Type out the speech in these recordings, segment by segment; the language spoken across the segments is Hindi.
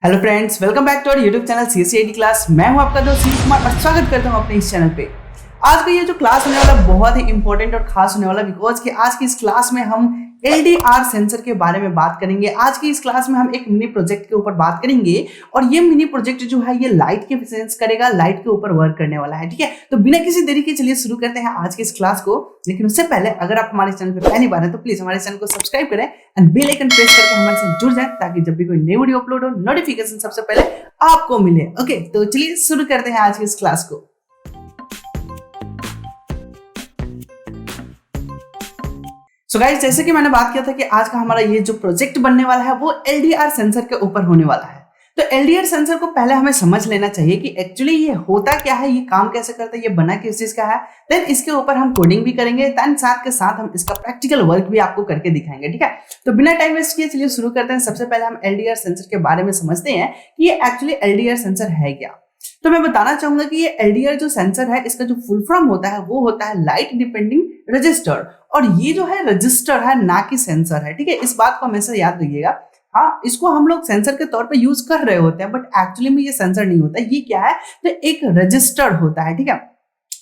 Hello friends, welcome back to our YouTube channel CSCIT class. मैं हूं आपका दोस्त सुनील कुमार और स्वागत करता हूं अपने इस चैनल पे। आज का ये जो क्लास होने वाला बहुत ही इंपॉर्टेंट और खास होने वाला, बिकॉज कि आज की इस क्लास में हम LDR सेंसर के बारे में बात करेंगे। आज की इस क्लास में हम एक मिनी प्रोजेक्ट के ऊपर बात करेंगे और ये मिनी प्रोजेक्ट जो है ये लाइट के सेंस करेगा, लाइट के ऊपर वर्क करने वाला है। ठीक है, तो बिना किसी देरी के चलिए शुरू करते हैं आज की इस क्लास को। लेकिन उससे पहले अगर आप हमारे चैनल पर पहली बार हैं तो प्लीज हमारे चैनल को सब्सक्राइब करें एंड बेल आइकन प्रेस करके हमारे साथ जुड़ जाएं, ताकि जब भी कोई नई वीडियो अपलोड हो नोटिफिकेशन सबसे पहले आपको मिले। ओके, तो चलिए शुरू करते हैं आज की इस क्लास को। सो गाइस, जैसे कि मैंने बात किया था कि आज का हमारा ये जो प्रोजेक्ट बनने वाला है वो LDR सेंसर के ऊपर होने वाला है। तो LDR सेंसर को पहले हमें समझ लेना चाहिए कि एक्चुअली ये होता क्या है, ये काम कैसे करता है, ये बना किस चीज का है। देन इसके ऊपर हम कोडिंग भी करेंगे, देन साथ के साथ हम इसका प्रैक्टिकल वर्क भी आपको करके दिखाएंगे। ठीक है, तो बिना टाइम वेस्ट किए चलिए शुरू करते हैं। सबसे पहले हम LDR सेंसर के बारे में समझते हैं कि ये एक्चुअली LDR सेंसर है क्या। तो मैं बताना चाहूंगा कि ये LDR जो सेंसर है, इसका जो फुल फॉर्म होता है वो होता है लाइट डिपेंडिंग रजिस्टर। और ये जो है रजिस्टर है, ना कि सेंसर है। ठीक है, इस बात को हमेशा याद रखिएगा। हाँ, इसको हम लोग सेंसर के तौर पे यूज कर रहे होते हैं, बट एक्चुअली में ये सेंसर नहीं होता। ये क्या है, तो एक रजिस्टर होता है। ठीक है,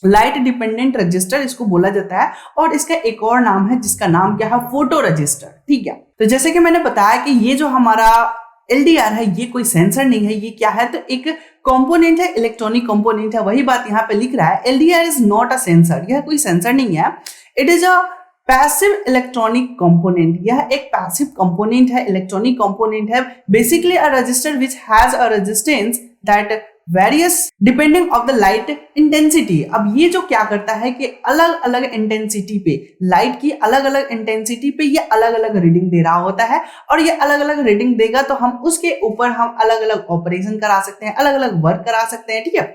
लाइट डिपेंडेंट रजिस्टर इसको बोला जाता है। और इसका एक और नाम है जिसका नाम क्या है, फोटो रजिस्टर। ठीक है, तो जैसे कि मैंने बताया कि ये जो हमारा LDR है ये कोई सेंसर नहीं है। ये क्या है, तो एक कंपोनेंट है, इलेक्ट्रॉनिक कंपोनेंट है। वही बात यहाँ पे लिख रहा है, LDR is not a sensor. यह कोई सेंसर नहीं है। It is a passive electronic component. यह एक पैसिव कंपोनेंट है, इलेक्ट्रॉनिक कंपोनेंट है। Basically a register which has a resistance that various depending of the light intensity. अब ये जो क्या करता है कि अलग अलग इंटेंसिटी पे, लाइट की अलग अलग इंटेंसिटी पे ये अलग अलग रीडिंग दे रहा होता है। और ये अलग अलग रीडिंग देगा तो हम उसके ऊपर हम अलग अलग ऑपरेशन करा सकते हैं, अलग अलग वर्क करा सकते हैं। ठीक है,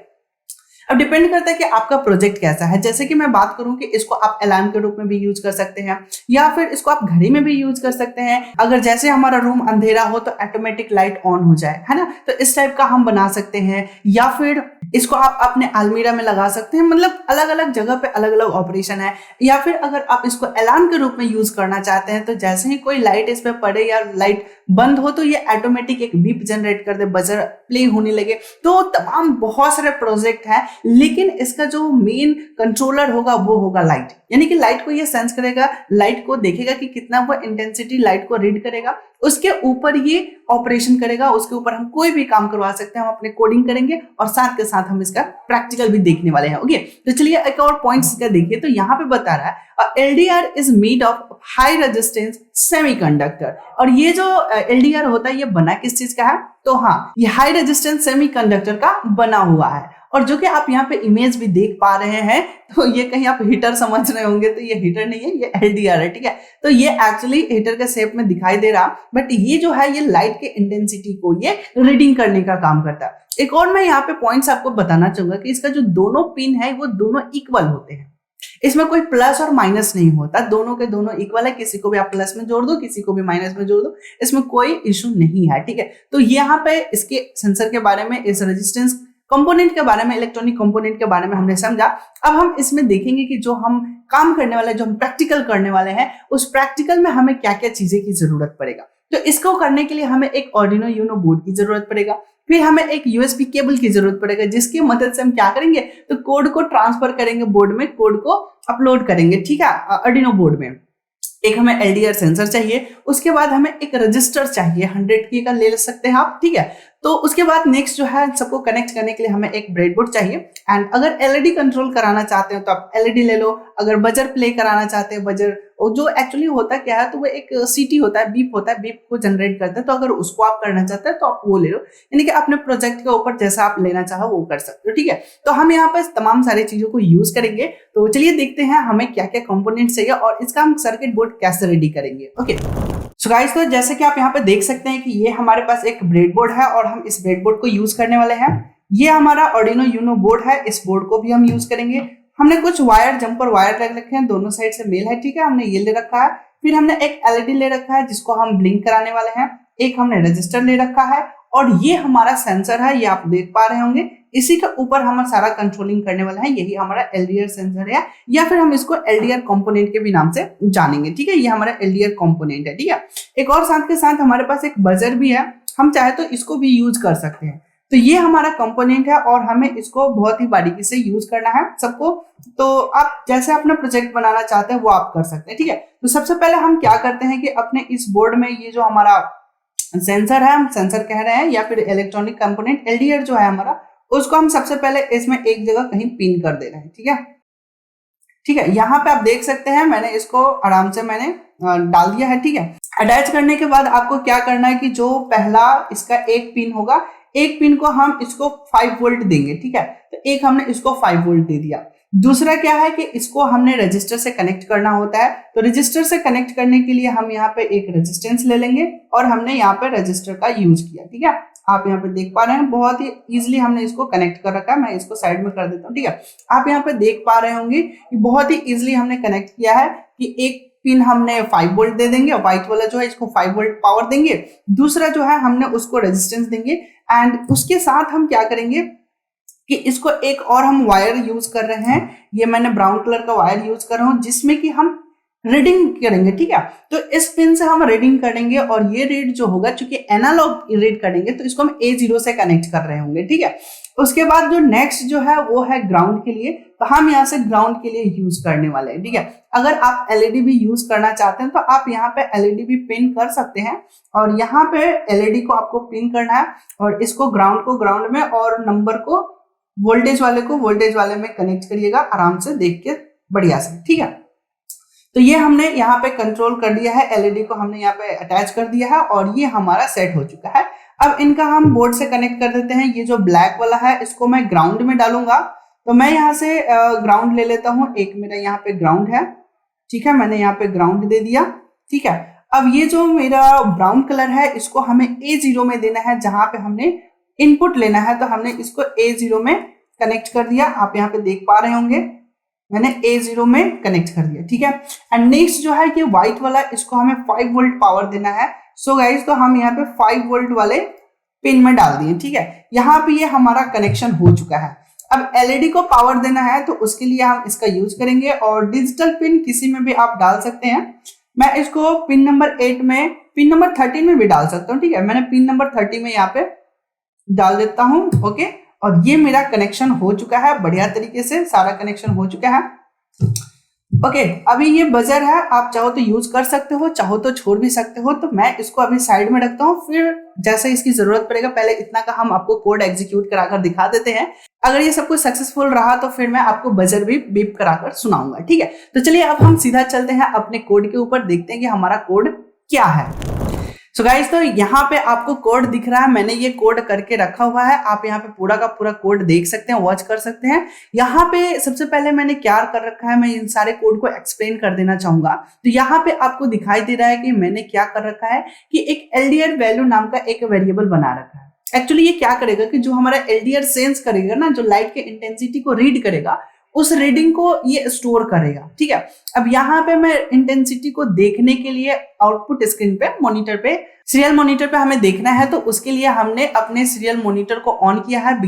अब डिपेंड करता है कि आपका प्रोजेक्ट कैसा है। जैसे कि मैं बात करूं कि इसको आप अलार्म के रूप में भी यूज कर सकते हैं, या फिर इसको आप घड़ी में भी यूज कर सकते हैं। अगर जैसे हमारा रूम अंधेरा हो तो ऑटोमेटिक लाइट ऑन हो जाए, है ना, तो इस टाइप का हम बना सकते हैं। या फिर इसको आप अपने अलमीरा में लगा सकते हैं। मतलब अलग अलग जगह पे अलग अलग ऑपरेशन है। या फिर अगर आप इसको अलार्म के रूप में यूज करना चाहते हैं तो जैसे ही कोई लाइट इस पे पड़े या लाइट बंद हो तो ये ऑटोमेटिक एक बीप जनरेट कर दे, बजर प्ले होने लगे। तो तमाम बहुत सारे प्रोजेक्ट हैं, लेकिन इसका जो मेन कंट्रोलर होगा वो होगा लाइट। यानी कि लाइट को ये सेंस करेगा, लाइट को देखेगा कि कितना वो इंटेंसिटी लाइट को रीड करेगा, उसके ऊपर ये ऑपरेशन करेगा। उसके ऊपर हम कोई भी काम करवा सकते हैं। हम अपने कोडिंग करेंगे और साथ के साथ हम इसका प्रैक्टिकल भी देखने वाले हैं। ओके, तो चलिए एक और पॉइंट्स का देखिए। तो यहाँ पे बता रहा है LDR is made of high resistance semiconductor. और ये जो LDR होता है ये बना किस चीज का है, तो हाँ, ये हाई रेजिस्टेंस सेमीकंडक्टर का बना हुआ है। और जो कि आप यहाँ पे इमेज भी देख पा रहे हैं, तो ये कहीं आप हीटर समझ रहे होंगे, तो ये हीटर नहीं है, ये LDR है। ठीक है, तो ये एक्चुअली हीटर के शेप में दिखाई दे रहा, बट ये जो है ये लाइट के इंटेंसिटी को ये रीडिंग करने का काम करता है। एक और मैं यहाँ पे पॉइंट्स आपको बताना चाहूंगा कि इसका जो दोनों पिन है वो दोनों इक्वल होते हैं। इसमें कोई प्लस और माइनस नहीं होता, दोनों के दोनों इक्वल है। किसी को भी आप प्लस में जोड़ दो, किसी को भी माइनस में जोड़ दो, इसमें कोई इशू नहीं है। ठीक है, तो यहाँ पे इसके सेंसर के बारे में, इस रेजिस्टेंस कंपोनेंट के बारे में, इलेक्ट्रॉनिक कंपोनेंट के बारे में हमने समझा। अब हम इसमें देखेंगे कि जो हम काम करने वाले, जो हम प्रैक्टिकल करने वाले हैं, उस प्रैक्टिकल में हमें क्या क्या चीजें की जरूरत पड़ेगा। तो इसको करने के लिए हमें एक आर्डिनो यूनो बोर्ड की जरूरत पड़ेगा। फिर हमें एक USB केबल की जरूरत पड़ेगा, जिसकी मदद से हम क्या करेंगे, तो कोड को ट्रांसफर करेंगे बोर्ड में, कोड को अपलोड करेंगे। ठीक है, आर्डिनो बोर्ड में। एक हमें LDR सेंसर चाहिए, उसके बाद हमें एक रजिस्टर चाहिए, 100K का ले सकते हैं आप। ठीक है, तो उसके बाद नेक्स्ट जो है, सबको कनेक्ट करने के लिए हमें एक ब्रेडबोर्ड चाहिए। एंड अगर LED कंट्रोल कराना चाहते हो तो आप LED ले लो। अगर बजर प्ले कराना चाहते हैं, बजर जो एक्चुअली होता क्या है, तो वो एक सीटी होता है, बीप होता है, बीप को जनरेट करता है। तो अगर उसको आप करना चाहते हैं तो आप वो ले लो। यानी कि अपने प्रोजेक्ट के ऊपर जैसा आप लेना चाहो वो कर सकते हो। ठीक है, तो हम यहाँ पर तमाम सारी चीजों को यूज करेंगे। तो चलिए देखते हैं हमें क्या क्या कंपोनेंट चाहिए और इसका हम सर्किट बोर्ड कैसे रेडी करेंगे। ओके, सो गाइस, तो जैसे कि आप यहाँ पे देख सकते हैं कि ये हमारे पास एक ब्रेडबोर्ड है और हम इस ब्रेडबोर्ड को यूज करने वाले हैं। ये हमारा आर्डिनो यूनो बोर्ड है, इस बोर्ड को भी हम यूज करेंगे। हमने कुछ वायर, जंपर वायर रख रखे हैं, दोनों साइड से मेल है। ठीक है, हमने ये ले रखा है। फिर हमने एक LED ले रखा है जिसको हम ब्लिंक कराने वाले हैं। एक हमने रजिस्टर ले रखा है और ये हमारा सेंसर है, ये आप देख पा रहे होंगे। इसी के ऊपर हम सारा कंट्रोलिंग करने वाला है, यही हमारा एलडीआर सेंसर है, या फिर हम इसको एलडीआर कंपोनेंट के भी नाम से जानेंगे। ठीक है, ये हमारा एलडीआर कंपोनेंट है। ठीक है, एक और साथ के साथ हमारे पास एक बजर भी है, हम चाहे तो इसको भी यूज कर सकते हैं। तो ये हमारा कंपोनेंट है और हमें इसको बहुत ही बारीकी से यूज करना है सबको। तो आप जैसे अपना प्रोजेक्ट बनाना चाहते हैं वो आप कर सकते हैं। ठीक है, तो सबसे पहले हम क्या करते हैं कि अपने इस बोर्ड में ये जो हमारा सेंसर है, हम सेंसर कह रहे हैं या फिर इलेक्ट्रॉनिक कंपोनेंट एलडीआर जो है हमारा, उसको हम सबसे पहले इसमें एक जगह कहीं पिन कर दे रहे हैं। ठीक है, ठीक है, यहाँ पे आप देख सकते हैं मैंने इसको आराम से मैंने डाल दिया है। ठीक है, अटैच करने के बाद आपको क्या करना है कि जो पहला इसका एक पिन होगा, एक पिन को हम इसको 5 वोल्ट देंगे। ठीक है, तो एक हमने इसको 5 वोल्ट दे दिया। दूसरा क्या है कि इसको हमने रजिस्टर से कनेक्ट करना होता है। तो रजिस्टर से कनेक्ट करने के लिए हम यहाँ पे एक रेजिस्टेंस ले लेंगे और हमने यहाँ पे रजिस्टर का यूज किया। ठीक है, आप यहाँ पे देख पा रहे हैं बहुत ही इजीली हमने इसको कनेक्ट कर रखा है। मैं इसको साइड में कर देता हूँ। ठीक है, आप यहाँ पे देख पा रहे होंगे कि बहुत ही इजीली हमने कनेक्ट किया है कि एक पिन हमने 5 वोल्ट दे देंगे, व्हाइट वाला जो है इसको 5 वोल्ट पावर देंगे, दूसरा जो है हमने उसको रेजिस्टेंस देंगे। एंड उसके साथ हम क्या करेंगे कि इसको एक और हम वायर यूज कर रहे हैं, ये मैंने ब्राउन कलर का वायर यूज कर रहा हूं जिसमें कि हम रीडिंग करेंगे। ठीक है, तो इस पिन से हम रीडिंग करेंगे और ये रीड जो होगा, चूंकि एनालॉग रीड करेंगे तो इसको हम A0 से कनेक्ट कर रहे होंगे। ठीक है, उसके बाद जो नेक्स्ट जो है वो है ग्राउंड के लिए, तो हम यहाँ से ग्राउंड के लिए यूज करने वाले हैं। ठीक है, अगर आप एलईडी भी यूज करना चाहते हैं तो आप यहाँ पे एलईडी भी पिन कर सकते हैं और यहाँ पे एलईडी को आपको पिन करना है और इसको ग्राउंड को ग्राउंड में और नंबर को वोल्टेज वाले को वोल्टेज वाले में कनेक्ट करिएगा आराम से देख के बढ़िया से। ठीक है, तो ये हमने यहाँ पे कंट्रोल कर दिया है, एलईडी को हमने यहाँ पे अटैच कर दिया है और ये हमारा सेट हो चुका है। अब इनका हम बोर्ड से कनेक्ट कर देते हैं। ये जो ब्लैक वाला है इसको मैं ग्राउंड में डालूंगा, तो मैं यहाँ से ग्राउंड ले लेता हूँ। एक मेरा यहाँ पे ग्राउंड है। ठीक है, मैंने यहाँ पे ग्राउंड दे दिया। ठीक है, अब ये जो मेरा ब्राउन कलर है इसको हमें A0 में देना है, जहां पे हमने इनपुट लेना है, तो हमने इसको A0 में कनेक्ट कर दिया। आप यहाँ पे देख पा रहे होंगे मैंने A0 में कनेक्ट कर दिया। ठीक है, एंड नेक्स्ट जो है कि व्हाइट वाला, इसको हमें 5 वोल्ट पावर देना है। सो गाइज, तो हम यहाँ पे 5 वोल्ट वाले पिन में डाल दिए। ठीक है, यहाँ पे ये हमारा कनेक्शन हो चुका है। अब एलईडी को पावर देना है तो उसके लिए हम इसका यूज करेंगे और डिजिटल पिन किसी में भी आप डाल सकते हैं। मैं इसको पिन नंबर 8 में, पिन नंबर 13 में भी डाल सकता हूँ। ठीक है, मैंने पिन नंबर 30 में यहाँ पे डाल देता हूँ। ओके, और ये मेरा कनेक्शन हो चुका है, बढ़िया तरीके से सारा कनेक्शन हो चुका है। ओके, अभी ये बजर है, आप चाहो तो यूज कर सकते हो, चाहो तो छोड़ भी सकते हो। तो मैं इसको अभी साइड में रखता हूँ, फिर जैसे इसकी जरूरत पड़ेगा, पहले इतना का हम आपको कोड एग्जीक्यूट कराकर दिखा देते हैं। अगर ये सब कुछ सक्सेसफुल रहा तो फिर मैं आपको बजर भी बीप कराकर सुनाऊंगा। ठीक है, तो चलिए अब हम सीधा चलते हैं अपने कोड के ऊपर, देखते हैं कि हमारा कोड क्या है। सो गाइस, तो यहाँ पे आपको कोड दिख रहा है, मैंने ये कोड करके रखा हुआ है। आप यहाँ पे पूरा का पूरा कोड देख सकते हैं, वॉच कर सकते हैं। यहाँ पे सबसे पहले मैंने क्या कर रखा है, मैं इन सारे कोड को एक्सप्लेन कर देना चाहूंगा। तो यहाँ पे आपको दिखाई दे रहा है कि मैंने क्या कर रखा है कि एक एलडीआर वैल्यू नाम का एक वेरिएबल बना रखा है। एक्चुअली ये क्या करेगा कि जो हमारा एलडीआर सेंस करेगा ना, जो लाइट के इंटेंसिटी को रीड करेगा, उस रीडिंग को ये स्टोर करेगा। ठीक है, अब यहाँ पे मैं इंटेंसिटी को देखने के लिए आउटपुट स्क्रीन पे, मॉनिटर पे, सीरियल मॉनिटर पे हमें देखना है, तो उसके लिए हमने अपने सीरियल मॉनिटर को ऑन किया है,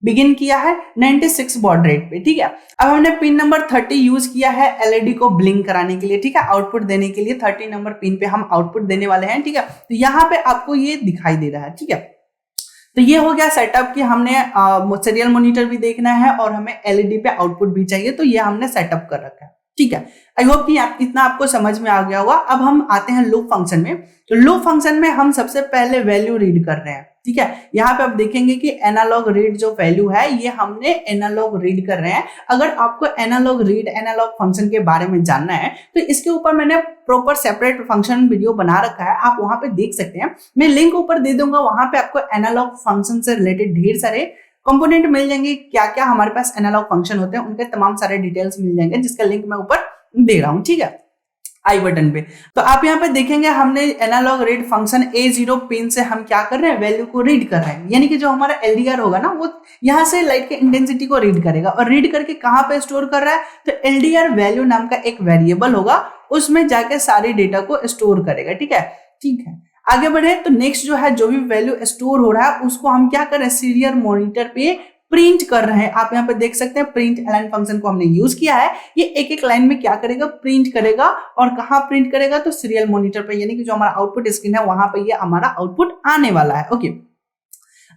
बिगिन किया है 96 बॉड रेट पे। ठीक है, अब हमने पिन नंबर 30 यूज किया है एलईडी को ब्लिंक कराने के लिए। ठीक है, आउटपुट देने के लिए 30 नंबर पिन पे हम आउटपुट देने वाले हैं। ठीक है, तो यहाँ पे आपको ये दिखाई दे रहा है। ठीक है, तो ये हो गया सेटअप कि हमने सीरियल मॉनिटर भी देखना है और हमें एलईडी पे आउटपुट भी चाहिए, तो ये हमने सेटअप कर रखा है। ठीक है, आई होप कि इतना आपको समझ में आ गया होगा। अब हम आते हैं लूप फंक्शन में। तो लूप फंक्शन में हम सबसे पहले वैल्यू रीड कर रहे हैं। ठीक है, यहाँ पे आप देखेंगे कि एनालॉग रीड जो वैल्यू है ये हमने एनालॉग रीड कर रहे हैं। अगर आपको एनालॉग रीड, एनालॉग फंक्शन के बारे में जानना है तो इसके ऊपर मैंने प्रॉपर सेपरेट फंक्शन वीडियो बना रखा है, आप वहां पे देख सकते हैं। मैं लिंक ऊपर दे दूंगा, वहां पे आपको एनालॉग फंक्शन से रिलेटेड ढेर सारे कंपोनेंट मिल जाएंगे। क्या क्या हमारे पास एनालॉग फंक्शन होते हैं उनके तमाम सारे डिटेल्स मिल जाएंगे, जिसका लिंक मैं ऊपर दे रहा हूँ। ठीक है, आई बटन पे। तो आप यहाँ पे देखेंगे हमने analogue read function A0 pin से हम क्या कर रहे हैं, वैल्यू को रीड कर रहे हैं। यानी कि जो हमारा एलडीआर होगा ना, वो यहाँ से लाइट के इंटेंसिटी को रीड करेगा और रीड करके कहाँ पे स्टोर कर रहा है, तो एलडीआर वैल्यू नाम का एक वेरिएबल होगा, उसमें जाके सारी डेटा को स्टोर करेगा। ठीक है, ठीक है। आगे बढ़े तो नेक्स्ट जो है, जो भी वैल्यू स्टोर हो रहा है उसको हम क्या कर रहे हैं, सीरियल मॉनिटर पे प्रिंट कर रहे हैं। आप यहाँ पे देख सकते हैं प्रिंट एलाइन फंक्शन को हमने यूज किया है। ये एक एक लाइन में क्या करेगा, प्रिंट करेगा। और कहाँ प्रिंट करेगा, तो सीरियल मॉनिटर पे, यानी कि जो हमारा आउटपुट स्क्रीन है वहां पे ये हमारा आउटपुट आने वाला है। ओके,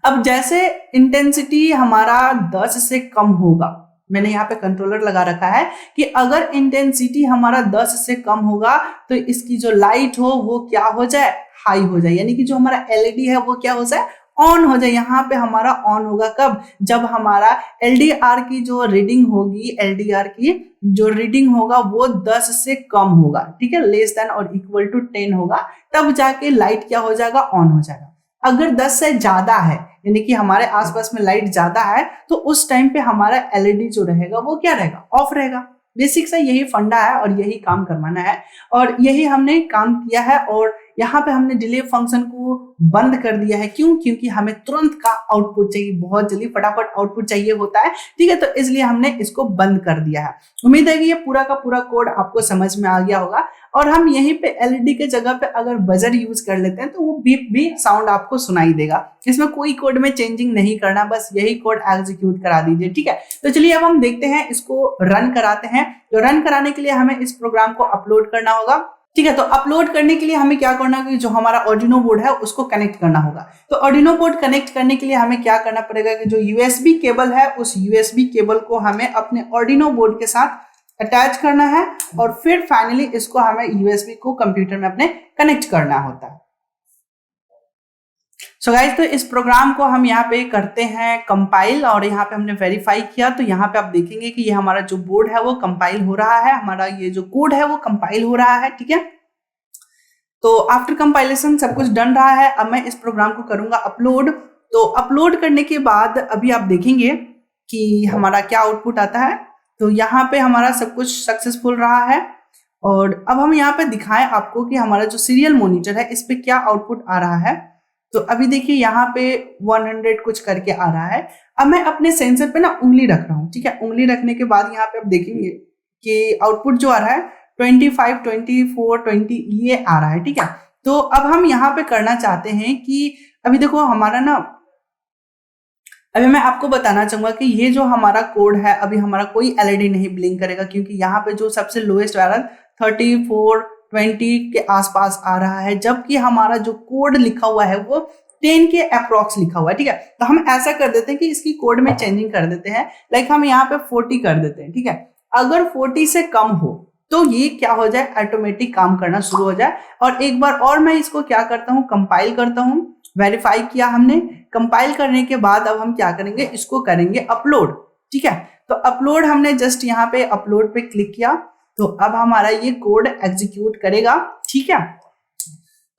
अब जैसे इंटेंसिटी हमारा 10 से कम होगा, मैंने यहाँ पे कंट्रोलर लगा रखा है कि अगर इंटेंसिटी हमारा 10 से कम होगा तो इसकी जो लाइट हो वो क्या हो जाए, हाई हो जाए, यानी कि जो हमारा एलईडी है वो क्या हो जाए, ऑन हो जाए। यहाँ पे हमारा ऑन होगा कब, जब हमारा एलडीआर की जो रीडिंग होगी, एलडीआर की जो रीडिंग होगा वो 10 से कम होगा, ठीक है, लेस देन और इक्वल टू 10 होगा, तब जाके लाइट क्या हो जाएगा, ऑन हो जाएगा। अगर 10 से ज्यादा है, यानी कि हमारे आसपास में लाइट ज्यादा है, तो उस टाइम पे हमारा एलईडी जो रहेगा वो क्या रहेगा, ऑफ रहेगा। बेसिक सा यही फंडा है और यही काम करवाना है और यही हमने काम किया है। और यहाँ पे हमने डिले फंक्शन को बंद कर दिया है। क्यों, क्योंकि हमें तुरंत का आउटपुट चाहिए, बहुत जल्दी फटाफट आउटपुट चाहिए होता है, ठीक है, तो इसलिए हमने इसको बंद कर दिया है। उम्मीद है कि ये पूरा का पूरा कोड आपको समझ में आ गया होगा। और हम यहीं पे एलईडी के जगह पे अगर बजर यूज कर लेते हैं तो वो बीप भी साउंड आपको सुनाई देगा। इसमें कोई कोड में चेंजिंग नहीं करना, बस यही कोड एग्जीक्यूट करा दीजिए, ठीक है। तो चलिए अब हम देखते हैं, इसको रन कराते हैं। तो रन कराने के लिए हमें इस प्रोग्राम को अपलोड करना होगा, ठीक है। तो अपलोड करने के लिए हमें क्या करना होगा, जो हमारा ऑर्डिनो बोर्ड है उसको कनेक्ट करना होगा। तो ऑर्डिनो बोर्ड कनेक्ट करने के लिए हमें क्या करना पड़ेगा कि जो यूएसबी केबल है उस यूएसबी केबल को हमें अपने ऑर्डिनो बोर्ड के साथ अटैच करना है और फिर फाइनली इसको हमें यूएसबी को कंप्यूटर में अपने कनेक्ट करना होता है। सो गाइस, तो इस प्रोग्राम को हम यहाँ पे करते हैं कंपाइल और यहाँ पे हमने वेरीफाई किया। तो यहाँ पे आप देखेंगे कि ये हमारा जो बोर्ड है वो कंपाइल हो रहा है, हमारा ये जो कोड है वो कंपाइल हो रहा है, ठीक है। तो आफ्टर कंपाइलेशन सब कुछ डन रहा है। अब मैं इस प्रोग्राम को करूंगा अपलोड। तो अपलोड करने के बाद अभी आप देखेंगे कि हमारा क्या आउटपुट आता है। तो यहाँ पे हमारा सब कुछ सक्सेसफुल रहा है। और अब हम यहाँ पे दिखाएं आपको कि हमारा जो सीरियल मॉनिटर है इस पे क्या आउटपुट आ रहा है। तो अभी देखिए यहाँ पे 100 कुछ करके आ रहा है। अब मैं अपने सेंसर पे ना उंगली रख रहा हूँ, ठीक है। उंगली रखने के बाद यहाँ पे आप देखेंगे कि आउटपुट जो आ रहा है 25, 24, 20 ये आ रहा है, ठीक है। तो अब हम यहाँ पे करना चाहते हैं कि अभी देखो हमारा ना, अभी मैं आपको बताना चाहूंगा कि ये जो हमारा कोड है अभी हमारा कोई एलईडी नहीं ब्लिंक करेगा, क्योंकि यहाँ पे जो सबसे लोएस्ट वाला 34, 20 के आसपास आ रहा है, जबकि हमारा जो कोड लिखा हुआ है वो 10 के अप्रोक्स लिखा हुआ है, ठीक है। तो हम ऐसा कर देते हैं कि इसकी कोड में चेंजिंग कर देते हैं, लाइक हम यहाँ पे 40 कर देते हैं, ठीक है। अगर 40 से कम हो तो ये क्या हो जाए, ऑटोमेटिक काम करना शुरू हो जाए। और एक बार और मैं इसको क्या करता हूँ, कंपाइल करता हूँ। वेरीफाई किया हमने, कंपाइल करने के बाद अब हम क्या करेंगे, इसको करेंगे अपलोड, ठीक है। तो अपलोड हमने जस्ट यहाँ पे अपलोड पे क्लिक किया, तो अब हमारा ये कोड एग्जीक्यूट करेगा, ठीक है।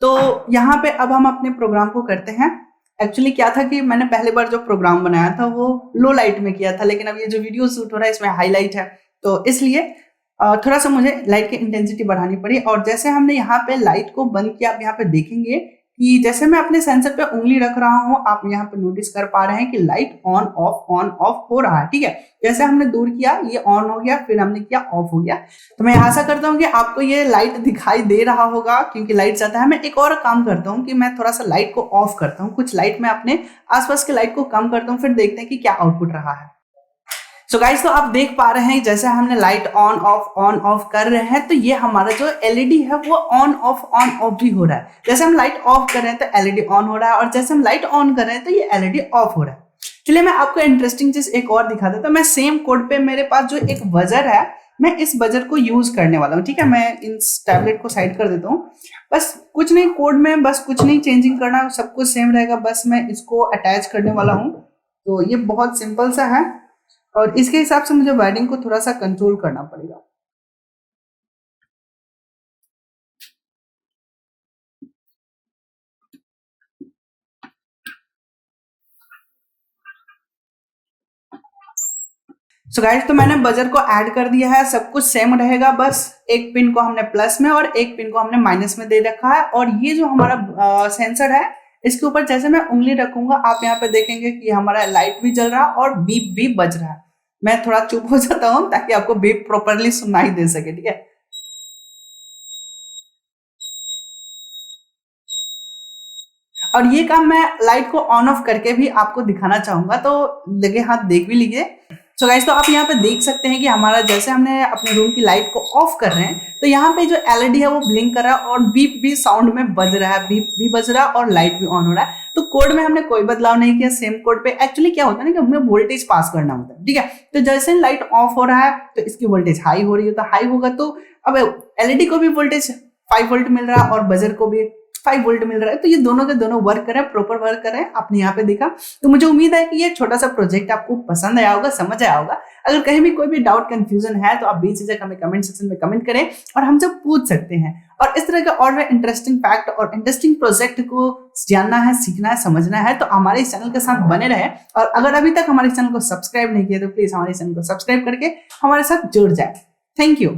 तो यहाँ पे अब हम अपने प्रोग्राम को करते हैं। एक्चुअली क्या था कि मैंने पहले बार जो प्रोग्राम बनाया था वो लो लाइट में किया था, लेकिन अब ये जो वीडियो शूट हो रहा है इसमें हाईलाइट है, तो इसलिए थोड़ा सा मुझे लाइट की इंटेंसिटी बढ़ानी पड़ी। और जैसे हमने यहाँ पे लाइट को बंद किया, आप यहाँ पे देखेंगे कि जैसे मैं अपने सेंसर पे उंगली रख रहा हूँ, आप यहाँ पे नोटिस कर पा रहे हैं कि लाइट ऑन ऑफ हो रहा है, ठीक है। जैसे हमने दूर किया ये ऑन हो गया, फिर हमने किया ऑफ हो गया। तो मैं आशा करता हूँ कि आपको ये लाइट दिखाई दे रहा होगा, क्योंकि लाइट जाता है। मैं एक और काम करता हूँ कि मैं थोड़ा सा लाइट को ऑफ करता हूँ, कुछ लाइट मैं अपने आसपास के लाइट को कम करता हूँ, फिर देखते हैं कि क्या आउटपुट रहा है। सो गाइस, तो आप देख पा रहे हैं जैसे हमने लाइट ऑन ऑफ कर रहे हैं तो ये हमारा जो एलईडी है वो ऑन ऑफ भी हो रहा है। जैसे हम लाइट ऑफ कर रहे हैं तो एलईडी ऑन हो रहा है, और जैसे हम लाइट ऑन कर रहे हैं तो ये एलईडी ऑफ हो रहा है। चलिए मैं आपको इंटरेस्टिंग चीज एक और दिखा देता हूं। मैं सेम कोड पे मेरे पास जो एक बजर है, मैं इस बजर को यूज करने वाला हूँ, ठीक है। मैं इस टैबलेट को साइड कर देता हूँ। बस कुछ नहीं, कोड में बस कुछ नहीं चेंजिंग करना, सब कुछ सेम रहेगा, बस मैं इसको अटैच करने वाला हूँ। तो ये बहुत सिंपल सा है और इसके हिसाब से मुझे वायरिंग को थोड़ा सा कंट्रोल करना पड़ेगा। सो गाइस, तो मैंने बजर को ऐड कर दिया है, सब कुछ सेम रहेगा, बस एक पिन को हमने प्लस में और एक पिन को हमने माइनस में दे रखा है। और ये जो हमारा सेंसर है इसके ऊपर जैसे मैं उंगली रखूंगा, आप यहाँ पे देखेंगे कि हमारा लाइट भी जल रहा है और बीप भी बज रहा है। मैं थोड़ा चुप हो जाता हूँ ताकि आपको बीप प्रॉपरली सुनाई दे सके, ठीक है। और ये काम मैं लाइट को ऑन ऑफ करके भी आपको दिखाना चाहूंगा, तो लगे हाथ देख भी लीजिए। सो गाइस, तो आप यहाँ पे देख सकते हैं कि हमारा जैसे हमने अपने रूम की लाइट को ऑफ कर रहे हैं तो यहाँ पे जो एलईडी है वो ब्लिंक कर रहा है और बीप भी साउंड में बज रहा है, बीप भी बज रहा है और लाइट भी ऑन हो रहा है। तो कोड में हमने कोई बदलाव नहीं किया, सेम कोड पे। एक्चुअली क्या होता है ना कि हमें वोल्टेज पास करना होता है, ठीक है। तो जैसे लाइट ऑफ हो रहा है तो इसकी वोल्टेज हाई हो रही है, तो हाई होगा तो अब एलईडी को भी वोल्टेज 5 वोल्ट मिल रहा है और बजर को भी 5 वोल्ट मिल रहा है। तो ये दोनों के दोनों वर्क कर रहे हैं, प्रॉपर वर्क कर रहे हैं। आपने यहाँ पे देखा। तो मुझे उम्मीद है कि ये छोटा सा प्रोजेक्ट आपको पसंद आया होगा, समझ आया होगा। अगर कहीं भी कोई भी डाउट कंफ्यूजन है तो आप बेझिझक हमें कमेंट सेक्शन में कमेंट करें और हमसे पूछ सकते हैं। और इस तरह के और भी इंटरेस्टिंग फैक्ट और इंटरेस्टिंग प्रोजेक्ट को जानना है, सीखना है, समझना है तो हमारे इस चैनल के साथ बने रहे। और अगर अभी तक हमारे चैनल को सब्सक्राइब नहीं किया तो प्लीज हमारे चैनल को सब्सक्राइब करके हमारे साथ जुड़ जाए। Thank you.